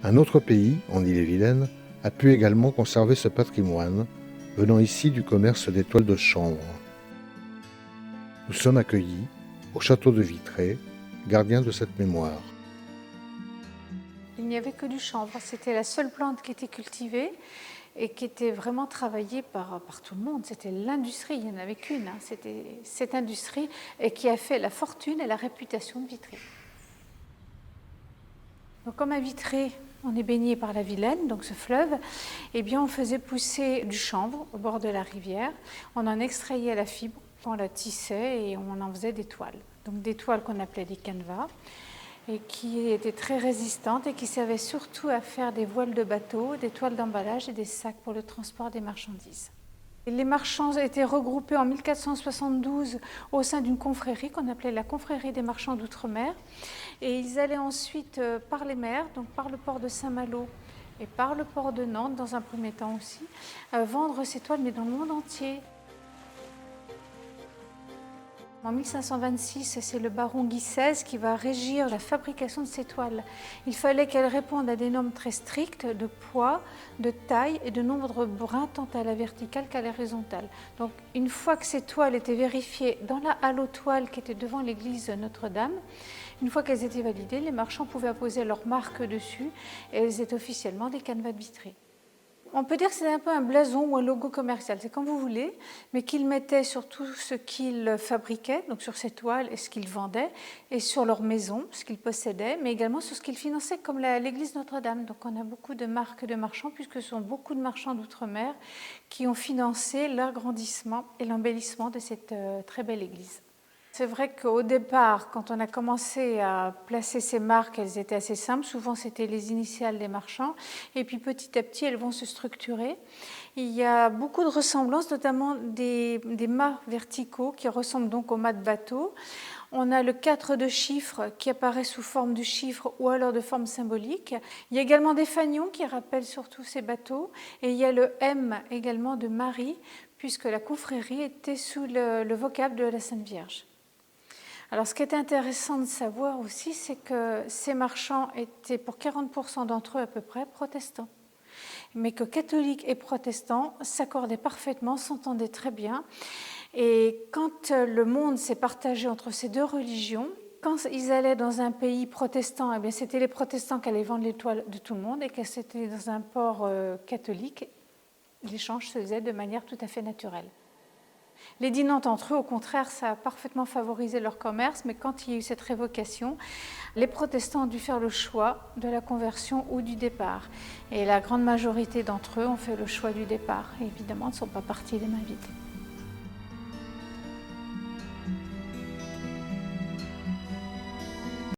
Un autre pays, en Ille-et-Vilaine, a pu également conserver ce patrimoine, venant ici du commerce des toiles de chanvre. Nous sommes accueillis au château de Vitré, gardien de cette mémoire. Il n'y avait que du chanvre, c'était la seule plante qui était cultivée et qui était vraiment travaillée par tout le monde. C'était l'industrie, il n'y en avait qu'une. C'était cette industrie et qui a fait la fortune et la réputation de Vitré. Donc, comme à Vitré, on est baigné par la Vilaine, donc ce fleuve, eh bien, on faisait pousser du chanvre au bord de la rivière. On en extrayait la fibre, on la tissait et on en faisait des toiles. Donc des toiles qu'on appelait des canevas et qui étaient très résistantes et qui servaient surtout à faire des voiles de bateau, des toiles d'emballage et des sacs pour le transport des marchandises. Les marchands étaient regroupés en 1472 au sein d'une confrérie qu'on appelait la confrérie des marchands d'outre-mer. Et ils allaient ensuite par les mers, donc par le port de Saint-Malo et par le port de Nantes, dans un premier temps aussi, vendre ces toiles, mais dans le monde entier. En 1526, c'est le baron Guy XVI qui va régir la fabrication de ces toiles. Il fallait qu'elles répondent à des normes très strictes de poids, de taille et de nombre de brins tant à la verticale qu'à l'horizontale. Donc une fois que ces toiles étaient vérifiées dans la halle aux toiles qui était devant l'église Notre-Dame, une fois qu'elles étaient validées, les marchands pouvaient apposer leur marque dessus et elles étaient officiellement des canevas de Vitré. On peut dire que c'est un peu un blason ou un logo commercial, c'est comme vous voulez, mais qu'ils mettaient sur tout ce qu'ils fabriquaient, donc sur ces toiles et ce qu'ils vendaient, et sur leur maison, ce qu'ils possédaient, mais également sur ce qu'ils finançaient, comme l'église Notre-Dame. Donc on a beaucoup de marques de marchands, puisque ce sont beaucoup de marchands d'outre-mer qui ont financé l'agrandissement et l'embellissement de cette très belle église. C'est vrai qu'au départ, quand on a commencé à placer ces marques, elles étaient assez simples. Souvent, c'était les initiales des marchands. Et puis, petit à petit, elles vont se structurer. Il y a beaucoup de ressemblances, notamment des mâts verticaux qui ressemblent donc aux mâts de bateau. On a le 4 de chiffre qui apparaît sous forme de chiffre ou alors de forme symbolique. Il y a également des fanions qui rappellent surtout ces bateaux. Et il y a le M également de Marie, puisque la confrérie était sous le vocable de la Sainte Vierge. Alors, ce qui est intéressant de savoir aussi, c'est que ces marchands étaient, pour 40% d'entre eux à peu près, protestants. Mais que catholiques et protestants s'accordaient parfaitement, s'entendaient très bien. Et quand le monde s'est partagé entre ces deux religions, quand ils allaient dans un pays protestant, eh bien, c'était les protestants qui allaient vendre les toiles de tout le monde, et quand c'était dans un port catholique, l'échange se faisait de manière tout à fait naturelle. Les dînantes entre eux, au contraire, ça a parfaitement favorisé leur commerce, mais quand il y a eu cette révocation, les protestants ont dû faire le choix de la conversion ou du départ. Et la grande majorité d'entre eux ont fait le choix du départ. Et évidemment, ils ne sont pas partis les mains vides.